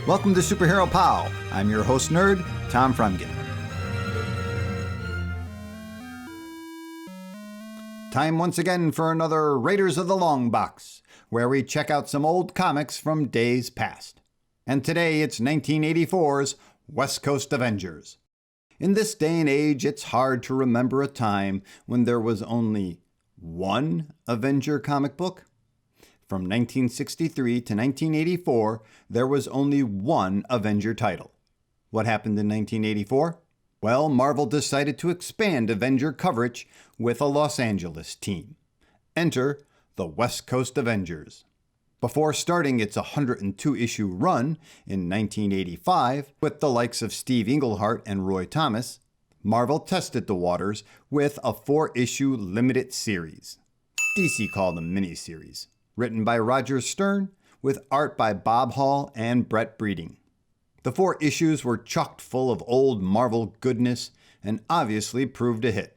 Welcome to Superhero Pow. I'm your host nerd, Tom Frumgen. Time once again for another Raiders of the Long Box, where we check out some old comics from days past. And today it's 1984's West Coast Avengers. In this day and age, it's hard to remember a time when there was only one Avenger comic book. From 1963 to 1984, there was only one Avenger title. What happened in 1984? Well, Marvel decided to expand Avenger coverage with a Los Angeles team. Enter the West Coast Avengers. Before starting its 102-issue run in 1985 with the likes of Steve Englehart and Roy Thomas, Marvel tested the waters with a 4-issue limited series. DC called them miniseries. Written by Roger Stern, with art by Bob Hall and Brett Breeding. The 4 issues were chock full of old Marvel goodness and obviously proved a hit.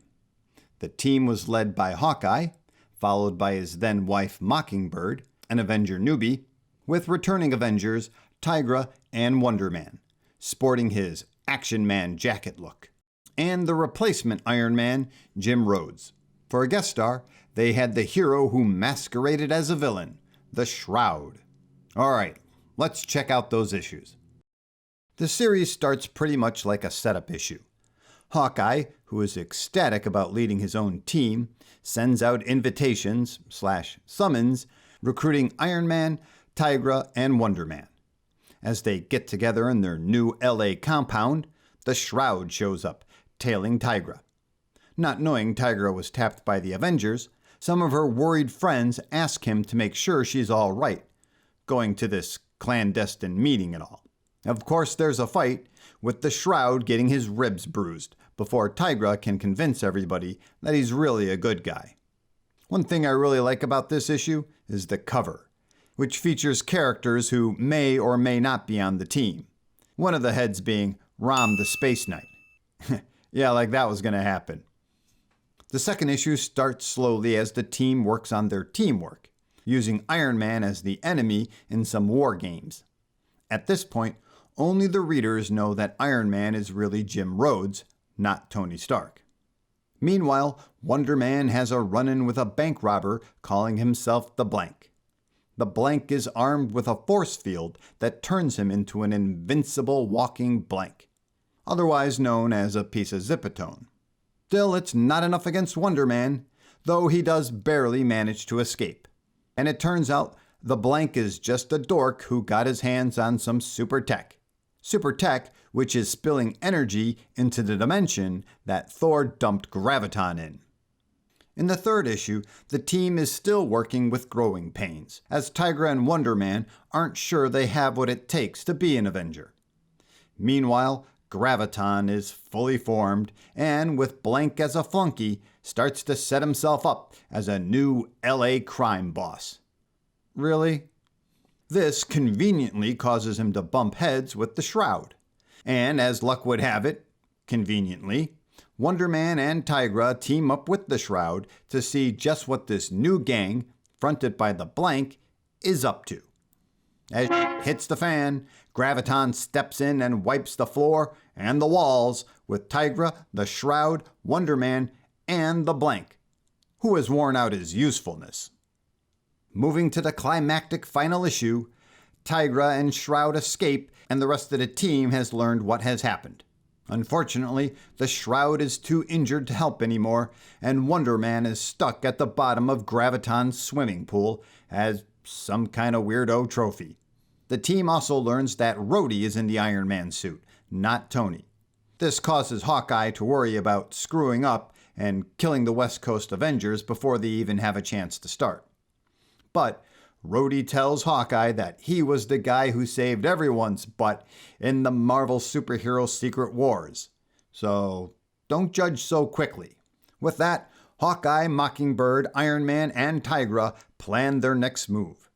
The team was led by Hawkeye, followed by his then-wife Mockingbird, an Avenger newbie, with returning Avengers Tigra and Wonder Man, sporting his Action Man jacket look, and the replacement Iron Man, Jim Rhodes. For a guest star, they had the hero who masqueraded as a villain, the Shroud. Alright, let's check out those issues. The series starts pretty much like a setup issue. Hawkeye, who is ecstatic about leading his own team, sends out invitations/summons, recruiting Iron Man, Tigra, and Wonder Man. As they get together in their new LA compound, the Shroud shows up, tailing Tigra. Not knowing Tigra was tapped by the Avengers, some of her worried friends ask him to make sure she's all right, going to this clandestine meeting and all. Of course, there's a fight, with the Shroud getting his ribs bruised, before Tigra can convince everybody that he's really a good guy. One thing I really like about this issue is the cover, which features characters who may or may not be on the team. One of the heads being Rom the Space Knight. Yeah, like that was going to happen. The second issue starts slowly as the team works on their teamwork, using Iron Man as the enemy in some war games. At this point, only the readers know that Iron Man is really Jim Rhodes, not Tony Stark. Meanwhile, Wonder Man has a run-in with a bank robber calling himself the Blank. The Blank is armed with a force field that turns him into an invincible walking blank, otherwise known as a piece of zipatone. Still, it's not enough against Wonder Man, though he does barely manage to escape. And it turns out the Blank is just a dork who got his hands on some super tech. Super tech, which is spilling energy into the dimension that Thor dumped graviton in. In the third issue, the team is still working with growing pains, as Tigra and Wonder Man aren't sure they have what it takes to be an Avenger. Meanwhile, Graviton is fully formed, and with Blank as a flunky, starts to set himself up as a new LA crime boss. Really? This conveniently causes him to bump heads with the Shroud. And as luck would have it, conveniently, Wonder Man and Tigra team up with the Shroud to see just what this new gang, fronted by the Blank, is up to. As hits the fan, Graviton steps in and wipes the floor and the walls with Tigra, the Shroud, Wonder Man, and the Blank, who has worn out his usefulness. Moving to the climactic final issue, Tigra and Shroud escape and the rest of the team has learned what has happened. Unfortunately, the Shroud is too injured to help anymore, and Wonder Man is stuck at the bottom of Graviton's swimming pool as some kind of weirdo trophy. The team also learns that Rhodey is in the Iron Man suit, not Tony. This causes Hawkeye to worry about screwing up and killing the West Coast Avengers before they even have a chance to start. But Rhodey tells Hawkeye that he was the guy who saved everyone's butt in the Marvel Superhero Secret Wars. So don't judge so quickly. With that, Hawkeye, Mockingbird, Iron Man, and Tigra plan their next move.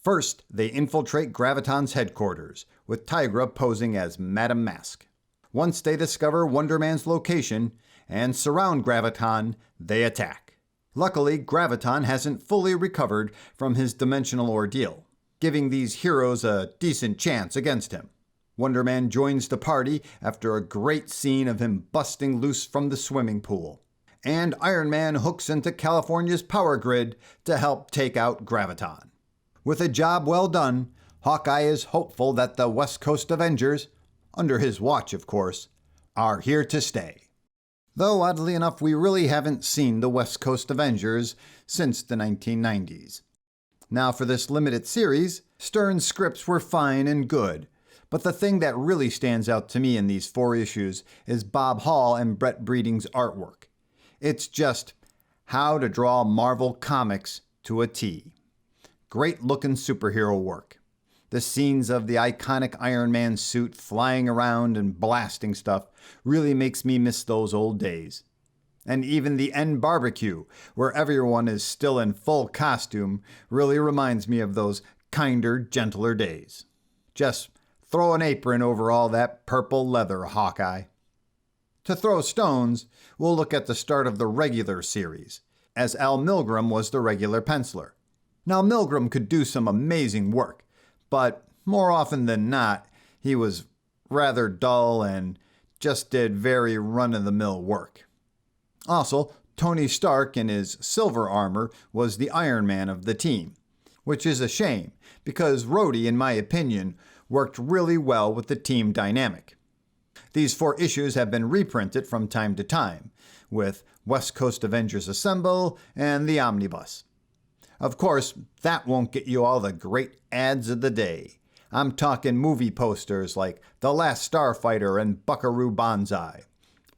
First, they infiltrate Graviton's headquarters, with Tigra posing as Madame Mask. Once they discover Wonder Man's location and surround Graviton, they attack. Luckily, Graviton hasn't fully recovered from his dimensional ordeal. giving these heroes a decent chance against him. Wonder Man joins the party after a great scene of him busting loose from the swimming pool. And Iron Man hooks into California's power grid to help take out Graviton. With a job well done, Hawkeye is hopeful that the West Coast Avengers, under his watch of course, are here to stay. Though oddly enough, we really haven't seen the West Coast Avengers since the 1990s. Now for this limited series, Stern's scripts were fine and good, but the thing that really stands out to me in these 4 issues is Bob Hall and Brett Breeding's artwork. It's just how to draw Marvel Comics to a T. Great looking superhero work. The scenes of the iconic Iron Man suit flying around and blasting stuff really makes me miss those old days. And even the end barbecue, where everyone is still in full costume, really reminds me of those kinder, gentler days. Just throw an apron over all that purple leather, Hawkeye. To throw stones, we'll look at the start of the regular series, as Al Milgrom was the regular penciler. Now, Milgrom could do some amazing work, but more often than not, he was rather dull and just did very run-of-the-mill work. Also, Tony Stark in his silver armor was the Iron Man of the team, which is a shame, because Rhodey, in my opinion, worked really well with the team dynamic. These 4 issues have been reprinted from time to time, with West Coast Avengers Assemble and the Omnibus. Of course, that won't get you all the great ads of the day. I'm talking movie posters like The Last Starfighter and Buckaroo Banzai.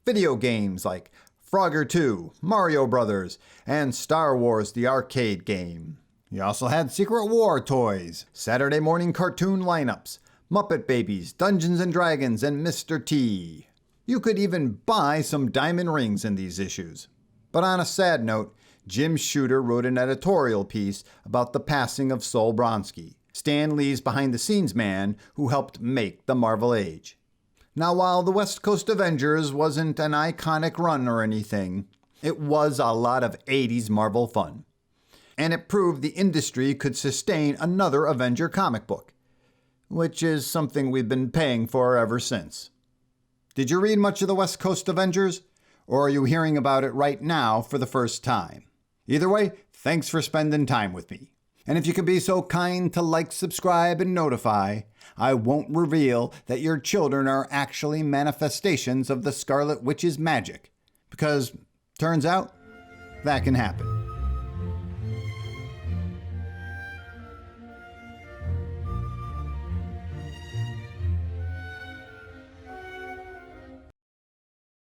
Video games like Frogger 2, Mario Brothers, and Star Wars the arcade game. You also had Secret War toys, Saturday morning cartoon lineups, Muppet Babies, Dungeons & Dragons, and Mr. T. You could even buy some diamond rings in these issues. But on a sad note, Jim Shooter wrote an editorial piece about the passing of Sol Bronsky, Stan Lee's behind-the-scenes man who helped make the Marvel Age. Now, while the West Coast Avengers wasn't an iconic run or anything, it was a lot of 80s Marvel fun. And it proved the industry could sustain another Avenger comic book, which is something we've been paying for ever since. Did you read much of the West Coast Avengers? Or are you hearing about it right now for the first time? Either way, thanks for spending time with me. And if you could be so kind to like, subscribe, and notify, I won't reveal that your children are actually manifestations of the Scarlet Witch's magic. Because, turns out, that can happen.